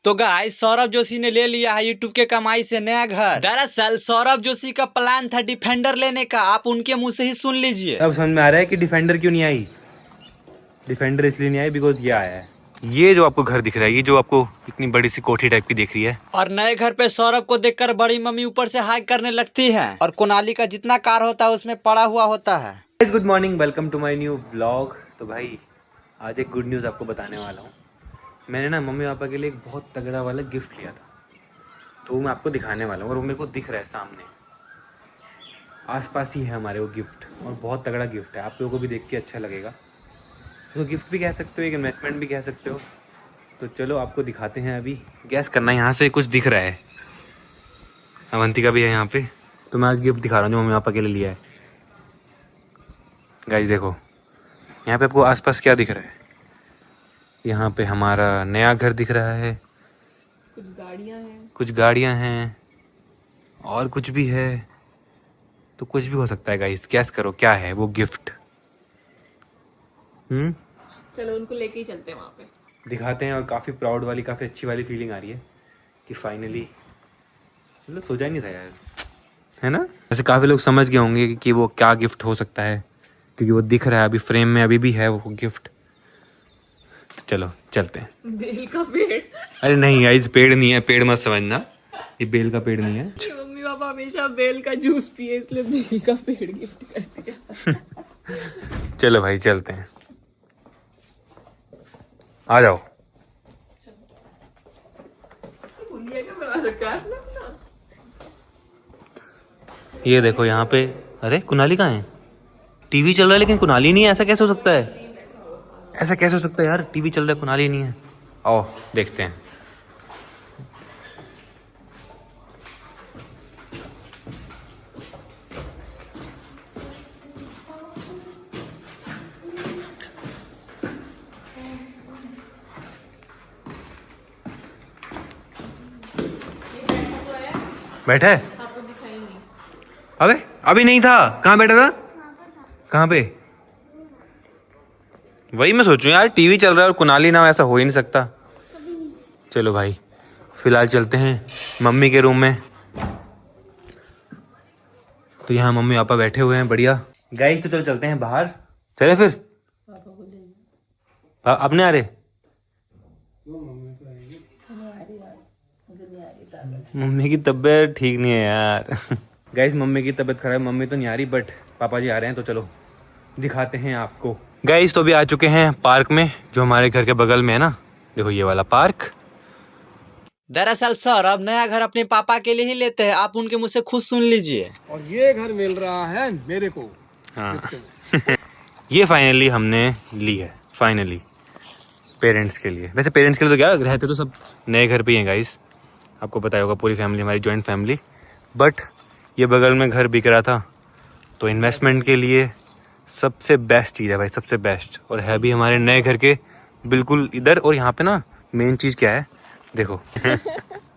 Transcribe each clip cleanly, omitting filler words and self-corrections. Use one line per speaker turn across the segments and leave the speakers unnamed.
तो गाइस सौरभ जोशी ने ले लिया है यूट्यूब के कमाई से नया घर। दरअसल सौरभ जोशी का प्लान था डिफेंडर लेने का, आप उनके मुंह से ही सुन लीजिए।
अब समझ में आ रहा है कि डिफेंडर क्यों नहीं आई। डिफेंडर इसलिए नहीं आई बिकॉज ये आया है। ये जो आपको घर दिख रहा है, ये जो आपको इतनी बड़ी सी कोठी टाइप की दिख रही है,
और नए घर पे सौरभ को देखकर बड़ी मम्मी ऊपर से हाइक करने लगती है और कुनाली का जितना कार होता है उसमें पड़ा हुआ होता है।
Good morning, welcome to my new vlog. तो भाई आज एक गुड न्यूज़ आपको बताने वाला हूँ। मैंने ना मम्मी पापा के लिए एक बहुत तगड़ा वाला गिफ्ट लिया था, तो वो मैं आपको दिखाने वाला हूँ और वो मेरे को दिख रहा है सामने, आसपास ही है हमारे वो गिफ्ट, और बहुत तगड़ा गिफ्ट है। आप लोगों को भी देख के अच्छा लगेगा। तो गिफ्ट भी कह सकते हो, एक इन्वेस्टमेंट भी कह सकते हो। तो चलो आपको दिखाते हैं। अभी गैस करना, यहाँ से कुछ दिख रहा है। अवंतिका भी है यहाँ पे। तो मैं आज गिफ्ट दिखा रहा हूँ जो मम्मी पापा के लिए लिया है। गाइस देखो यहाँ पे आपको आसपास क्या दिख रहा है। यहाँ पे हमारा नया घर दिख रहा है, कुछ गाड़ियाँ हैं और कुछ भी है। तो कुछ भी हो सकता है गाइस, गैस करो क्या है वो गिफ्ट।
चलो उनको लेके ही चलते हैं वहाँ पे,
दिखाते हैं। और काफ़ी प्राउड वाली, काफ़ी अच्छी वाली फीलिंग आ रही है कि फाइनली, मतलब सोचा ही नहीं था यार, है ना। वैसे काफ़ी लोग समझ गए होंगे कि वो क्या गिफ्ट हो सकता है, क्योंकि वो दिख रहा है अभी फ्रेम में, अभी भी है वो गिफ्ट। तो चलो चलते हैं।
बेल का पेड़।
अरे नहीं गाइस, पेड़ नहीं है, पेड़ मत समझना, ये बेल का पेड़ नहीं है।
मम्मी पापा हमेशा बेल का जूस पिए, इसलिए बेल का पेड़ गिफ्ट कर दिया।
चलो भाई चलते हैं, आ जाओ। ये देखो यहाँ पे, अरे कुनाली कहाँ है? टीवी चल रहा है लेकिन कुनाली नहीं है, ऐसा कैसे हो सकता है? ऐसा कैसे हो सकता है यार, टीवी चल रहा है कुनाली नहीं है। आओ देखते हैं। बैठा है?
आपको दिखाई नहीं।
अबे अभी नहीं था, कहाँ बैठा था? कहाँ पे? वही मैं सोचूं यार, टीवी चल रहा है और कुनाली ना, ऐसा हो ही नहीं सकता। चलो भाई फिलहाल चलते हैं मम्मी के रूम में। तो यहाँ मम्मी पापा बैठे हुए हैं, बढ़िया। गाइस तो चलो चलते हैं बाहर, चले फिर। अपने आ रहे? मम्मी की तबीयत ठीक नहीं है यार। गाइस मम्मी की तबीयत खराब, मम्मी तो नहीं आ रही, बट पापा जी आ रहे हैं। तो चलो दिखाते हैं आपको। गाइस तो अभी आ चुके हैं पार्क में, जो हमारे घर के बगल में है ना। देखो ये वाला पार्क।
दरअसल सौरभ नया घर अपने पापा के लिए ही लेते हैं, आप उनके मुंह से खुद सुन लीजिए।
और ये घर मिल रहा है मेरे को।
हाँ ये फाइनली हमने ली है, फाइनली पेरेंट्स के लिए। वैसे पेरेंट्स के लिए तो क्या, रहते तो सब नए घर पे ही हैं गाइस, आपको पता होगा, पूरी फैमिली, हमारी जॉइंट फैमिली। बट ये बगल में घर बिक रहा था, तो इन्वेस्टमेंट के लिए सबसे बेस्ट चीज़ है भाई, सबसे बेस्ट। और है भी हमारे नए घर के बिल्कुल इधर। और यहाँ पे ना मेन चीज़ क्या है देखो।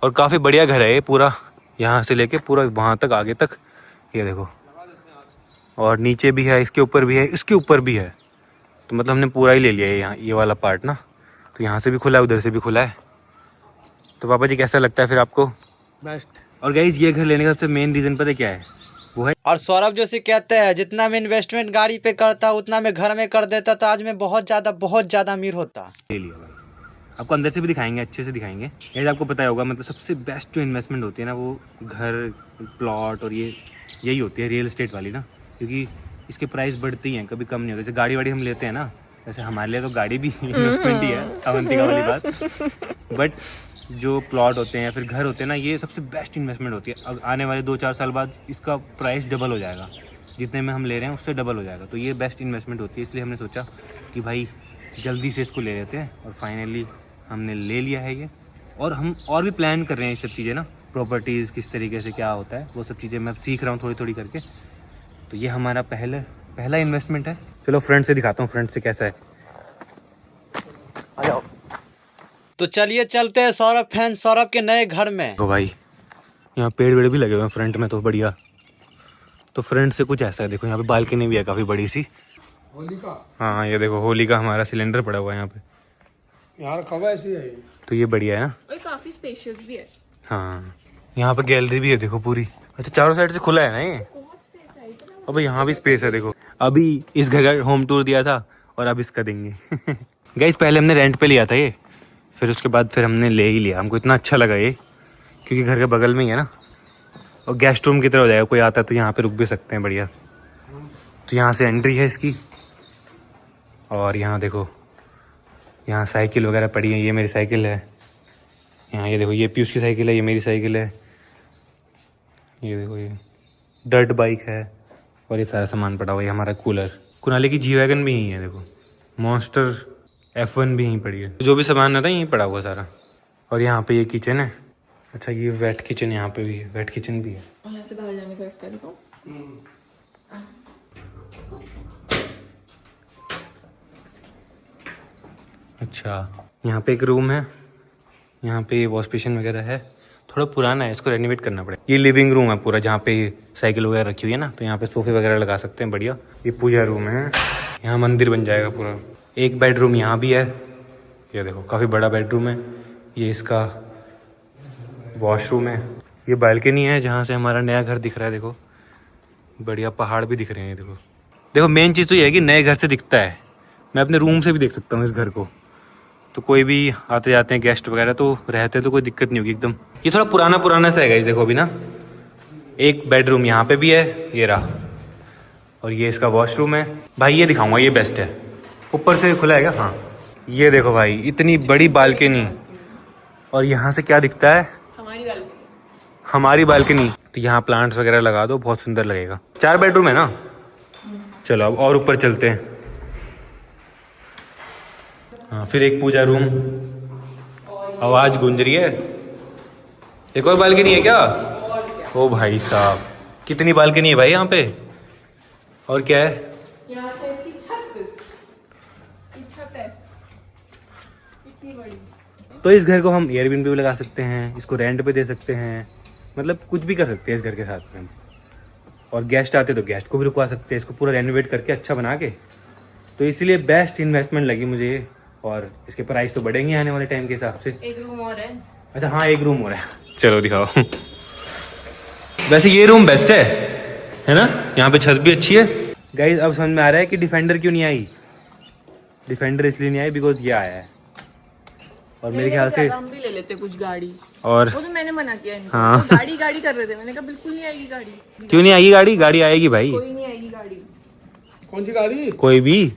और काफ़ी बढ़िया घर है ये पूरा, यहाँ से लेके पूरा वहाँ तक, आगे तक। ये देखो, और नीचे भी है, इसके ऊपर भी है, इसके ऊपर भी है। तो मतलब हमने पूरा ही ले लिया है यहाँ, ये वाला पार्ट ना। तो यहाँ से भी खुला है, उधर से भी खुला है। तो पापा जी कैसा लगता है फिर आपको?
बेस्ट।
और गाइस ये घर लेने का सबसे मेन रीज़न पता है क्या है? वो है,
और सौरभ जोशी कहते हैं जितना मैं इन्वेस्टमेंट गाड़ी पे करता उतना मैं घर में कर देता तो आज मैं बहुत ज्यादा अमीर होता।
ले लिया भाई। आपको अंदर से भी दिखाएंगे, अच्छे से दिखाएंगे। गाइस आपको पता होगा, मतलब सबसे बेस्ट जो इन्वेस्टमेंट होती है ना, वो घर, प्लॉट और ये यही होती है, रियल एस्टेट वाली ना। क्योंकि इसके प्राइस बढ़ती हैं, कभी कम नहीं होते। जैसे गाड़ी वाड़ी हम लेते हैं ना, वैसे हमारे लिए तो गाड़ी भी इन्वेस्टमेंट ही है, अवंतिका वाली बात। बट जो प्लॉट होते हैं या फिर घर होते हैं ना, ये सबसे बेस्ट इन्वेस्टमेंट होती है। अब आने वाले 2-4 साल बाद इसका प्राइस डबल हो जाएगा, जितने में हम ले रहे हैं उससे डबल हो जाएगा। तो ये बेस्ट इन्वेस्टमेंट होती है, इसलिए हमने सोचा कि भाई जल्दी से इसको ले लेते हैं। और फाइनली हमने ले लिया है ये। और हम और भी प्लान कर रहे हैं ये सब चीज़ें ना, प्रॉपर्टीज़ किस तरीके से क्या होता है, वो सब चीज़ें मैं सीख रहा हूँ थोड़ी थोड़ी करके। तो ये हमारा पहला इन्वेस्टमेंट है। चलो फ्रंट से दिखाता हूँ, फ्रंट से कैसा है, आ जाओ।
तो चलिए चलते हैं सौरभ के नए घर में।
तो भाई यहाँ पेड़ वेड़ भी लगे हुए हैं फ्रंट में, तो बढ़िया। तो फ्रंट से कुछ ऐसा है, देखो यहाँ पे बालकनी भी है काफ़ी बड़ी सी।
होली का।
हाँ ये देखो, होली का हमारा सिलेंडर पड़ा हुआ है यहाँ पे।
यार कब ऐसी है ये?
तो ये बढ़िया है ना।
और काफी स्पेशियस भी है।
हाँ, यहाँ पे गैलरी भी है देखो पूरी। अच्छा, चारों साइड से खुला है ना ये। अबे यहाँ भी स्पेस है देखो। अभी इस घर का होम टूर दिया था और अब इसका देंगे। गाइस पहले हमने रेंट पे लिया था ये, फिर उसके बाद फिर हमने ले ही लिया। हमको इतना अच्छा लगा ये, क्योंकि घर के बगल में ही है ना, और गेस्ट रूम की तरह हो जाएगा। कोई आता है तो यहाँ पे रुक भी सकते हैं बढ़िया। तो यहाँ से एंट्री है इसकी, और यहाँ देखो, यहाँ साइकिल वगैरह पड़ी है। ये मेरी साइकिल है। यहाँ ये देखो, ये पीयूष की साइकिल है, ये मेरी साइकिल है। ये देखो, ये डर्ट बाइक है, और ये सारा सामान पड़ा हुआ है। हमारा कूलर, कुनाली की जी वैगन भी यहीं है देखो। मॉन्स्टर F1 भी यहीं पड़ी है। जो भी सामान रहता है यहीं पड़ा हुआ सारा। और यहाँ पे ये किचन है। अच्छा, ये वेट किचन यहाँ पे भी है, वेट किचन भी है।
और यहाँ से बाहर जाने का रास्ता देखो।
अच्छा, यहाँ पे एक रूम है, यहाँ पे वॉश बेसिन वगैरह है। थोड़ा पुराना है, इसको रेनोवेट करना पड़ेगा। ये लिविंग रूम है पूरा, जहाँ पे साइकिल वगैरह रखी हुई है ना, तो यहाँ पे सोफे वगैरह लगा सकते हैं बढ़िया। ये पूजा रूम है, यहाँ मंदिर बन जाएगा पूरा। एक बेडरूम यहाँ भी है, ये देखो काफ़ी बड़ा बेडरूम है। ये इसका वॉशरूम है। ये बालकनी है जहाँ से हमारा नया घर दिख रहा है देखो। बढ़िया पहाड़ भी दिख रहे हैं देखो। देखो मेन चीज़ तो ये है कि नए घर से दिखता है। मैं अपने रूम से भी देख सकता हूँ इस घर को, तो कोई भी आते जाते हैं गेस्ट वगैरह तो रहते तो कोई दिक्कत नहीं होगी एकदम। ये थोड़ा पुराना सा है देखो अभी ना। एक बेडरूम यहाँ पे भी है, ये रहा, और ये इसका वॉशरूम है। भाई ये दिखाऊंगा, ये बेस्ट है। ऊपर से खुला है क्या? हाँ, ये देखो भाई, इतनी बड़ी बालकनी, और यहाँ से क्या दिखता है? हमारी बालकनी। तो यहाँ प्लांट्स वगैरह लगा दो, बहुत सुंदर लगेगा। 4 बेडरूम है ना। चलो अब और ऊपर चलते हैं। हाँ, फिर एक पूजा रूम। आवाज गूंज रही है। एक और बालकनी है क्या? ओ भाई साहब, कितनी बालकनी है भाई यहाँ पे। और क्या है?
यहाँ से इसकी छत है इतनी बड़ी।
तो इस घर को हम एयरबीएनबी पे लगा सकते हैं, इसको रेंट पे दे सकते हैं, मतलब कुछ भी कर सकते हैं इस घर के साथ में। और गेस्ट आते तो गेस्ट को भी रुकवा सकते हैं, इसको पूरा रेनोवेट करके अच्छा बना के। तो इसलिए बेस्ट इन्वेस्टमेंट लगी मुझे ये। और इसके प्राइस तो बढ़ेंगे आने वाले टाइम के हिसाब से।
एक रूम और है।
अच्छा हाँ, एक रूम और है। चलो दिखाओ। वैसे ये रूम बेस्ट है ना? यहाँ पे छत भी अच्छी है। गाइस अब समझ में आ रहा है कि डिफेंडर क्यों नहीं आई। डिफेंडर इसलिए नहीं आई बिकॉज ये आया है। और मेरे ख्याल से
हम भी ले लेते कुछ गाड़ी,
और
वो तो मैंने मना किया इनको।
हाँ।
तो गाड़ी कर रहे थे, मैंने कहा बिल्कुल नहीं आएगी गाड़ी।
क्यों नहीं आएगी गाड़ी? गाड़ी आएगी भाई,
कोई नहीं आएगी गाड़ी।
कौन सी गाड़ी?
कोई भी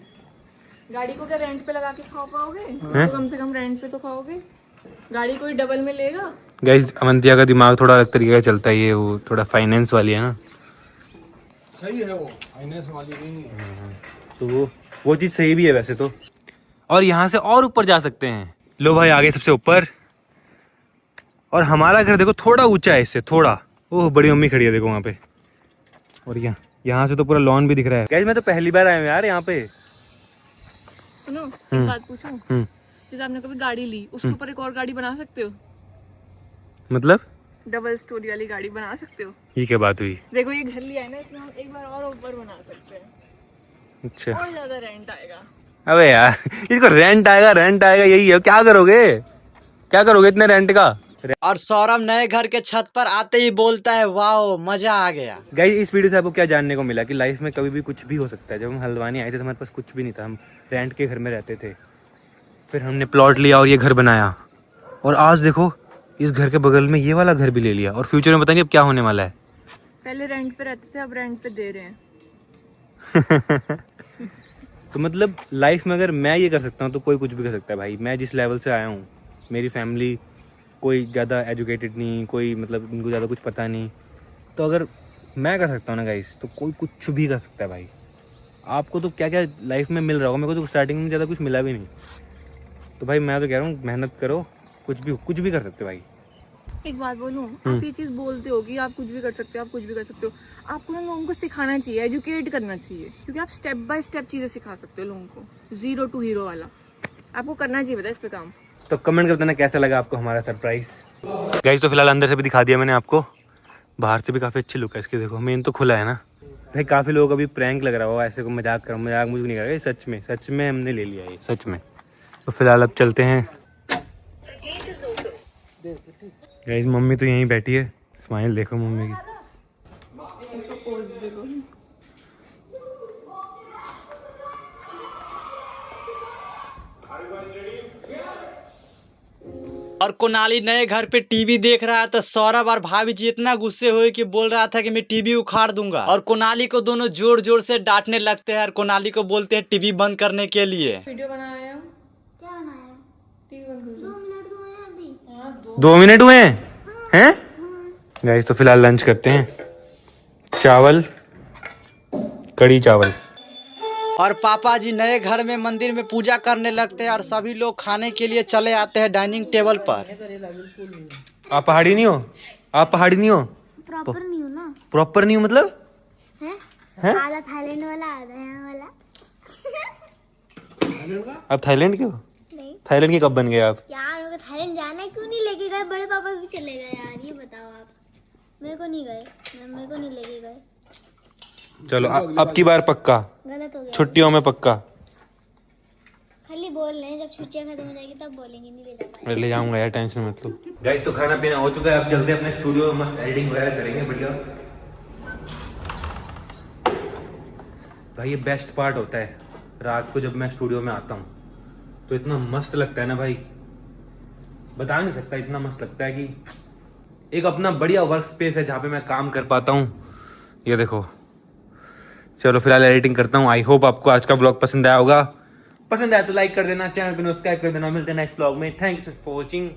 गाड़ी को क्या रेंट पे लगा के खा पाओगे? तो कम से कम रेंट पे तो खाओगे। गाड़ी कोई डबल में लेगा?
गाइस अवंतिया का दिमाग थोड़ा अलग तरीके का चलता है। ये वो थोड़ा फाइनेंस वाली है ना,
सही है वो, फाइनेंस वाली भी नहीं है।
तो वो चीज़ सही भी है वैसे तो। और यहाँ से और ऊपर जा सकते हैं। लो भाई आगे सबसे ऊपर। और हमारा घर देखो थोड़ा ऊंचा है इससे, थोड़ा। ओह बड़ी मम्मी खड़ी है देखो वहाँ पे। और यहाँ से तो पूरा लॉन भी दिख रहा है। गाइस मैं तो पहली बार आया हूँ यार यहाँ पे।
सुनो एक बात पूछूं? जैसे आपने कभी गाड़ी ली, उसके ऊपर एक और गाड़ी बना सकते हो?
मतलब
डबल स्टोरी वाली गाड़ी बना सकते हो।
ये क्या बात हुई?
देखो ये घर लिया है ना, इसमें हम एक बार और ऊपर बना सकते हैं।
अच्छा,
और ज्यादा रेंट आएगा।
अबे यार इसको रेंट आएगा यही है। क्या करोगे इतने रेंट का?
और सौरभ नए घर के छत पर आते ही बोलता है वाओ मजा आ गया।
गाइस इस वीडियो से आपको क्या जानने को मिला कि लाइफ में कभी भी कुछ भी हो सकता है। जब हम हल्द्वानी आए थे तो हमारे पास कुछ भी नहीं था, हम रेंट के घर में रहते थे। फिर हमने प्लॉट लिया और ये घर बनाया, और आज देखो इस घर के बगल में ये वाला घर भी ले लिया। और फ्यूचर में पता नहीं अब क्या होने वाला है।
पहले रेंट पे रहते थे, अब रेंट पे दे रहे हैं।
तो मतलब लाइफ में अगर मैं ये कर सकता हूँ तो कोई कुछ भी कर सकता है भाई। मैं जिस लेवल से आया हूँ, मेरी फैमिली कोई ज़्यादा एजुकेटेड नहीं, कोई मतलब इनको ज़्यादा कुछ पता नहीं, तो अगर मैं कर सकता हूँ ना गाइस, तो कोई कुछ भी कर सकता है भाई। आपको तो क्या क्या लाइफ में मिल रहा होगा, मेरे को तो स्टार्टिंग में ज़्यादा कुछ मिला भी नहीं। तो भाई मैं तो कह रहा हूँ मेहनत करो, कुछ भी कर सकते हो भाई।
एक बात बोलूं, आप ये चीज बोलते हो कि आप कुछ भी कर सकते हो, आप कुछ भी कर सकते हो। आपको ना लोगों को सिखाना चाहिए, एजुकेट करना चाहिए, क्योंकि आप स्टेप बाय स्टेप चीजें सिखा सकते हो लोगों को। 0 to हीरो वाला आपको करना चाहिए, पता है इस पे काम।
तो कमेंट कर देना कैसा लगा आपको हमारा सरप्राइज। गाइस तो फिलहाल अंदर से भी दिखा दिया मैंने आपको, बाहर से भी काफ़ी अच्छी लुक है इसकी। देखो मेन तो खुला है ना भाई। काफ़ी लोगों का भी प्रैंक लग रहा होगा, ऐसे को मजाक मुझे नहीं कर रहा। सच में हमने ले लिया ये, सच में। तो फिलहाल अब चलते हैं। गाइस मम्मी तो यहीं बैठी है, स्माइल देखो मम्मी की।
उसका पोज देखो।
और कोनाली नए घर पे टीवी देख रहा था। सौरभ और भाभी जी इतना गुस्से हुए कि बोल रहा था कि मैं टीवी उखाड़ दूंगा, और कोनाली को दोनों जोर जोर से डांटने लगते हैं और कोनाली को बोलते हैं टीवी बंद करने के लिए।
वीडियो बनाया है हम।
क्या बनाया?
टीवी बंद कर
2 मिनट तो हुए अभी।
हाँ
2 मिनट हुए हैं गाइस। तो फिलहाल लंच करते हैं, चावल, कड़ी चावल।
और पापा जी नए घर में मंदिर में पूजा करने लगते हैं और सभी लोग खाने के लिए चले आते हैं डाइनिंग टेबल पर।
आप पहाड़ी नहीं हो? आप पहाड़ी नहीं हो?
प्रॉपर नहीं हूँ ना।
प्रॉपर नहीं हो मतलब?
हैं? आधा थाईलैंड वाला, आधा यहाँ वाला।
आप थाईलैंड के हो?
नहीं
थाईलैंड के कब बन गए आप?
यार, मेरे को थाईलैंड जाना है, क्यों नहीं लेके गए? बड़े पापा भी चले गए यार, ये बताओ आप। मेरे को नहीं गए, मेरे को नहीं लेके गए।
चलो अब की बार पक्का,
गलत हो गया।
छुट्टियों में पक्का।
खाली बोल रहे हैं, जब छुट्टियां खत्म हो जाएगी तब बोलेंगे, नहीं ले जा पाएंगे।
ले जाऊंगा यार, टेंशन मत लो। गाइस तो खाना पीना हो चुका है, अब चलते हैं अपने स्टूडियो में, मस्त एडिटिंग वगैरह करेंगे बढ़िया। भाई ये बेस्ट पार्ट होता है, रात को जब मैं स्टूडियो में आता हूँ तो इतना मस्त लगता है ना भाई, बता नहीं सकता, इतना मस्त लगता है कि एक अपना बढ़िया वर्क स्पेस है जहाँ पे मैं काम कर पाता हूँ। ये देखो, चलो फिलहाल एडिटिंग करता हूँ। आई होप आपको आज का ब्लॉग पसंद आया होगा। पसंद आया तो लाइक कर देना, चैनल पे सब्सक्राइब कर देना। मिलते हैं नेक्स्ट ब्लॉग में। Thanks for watching.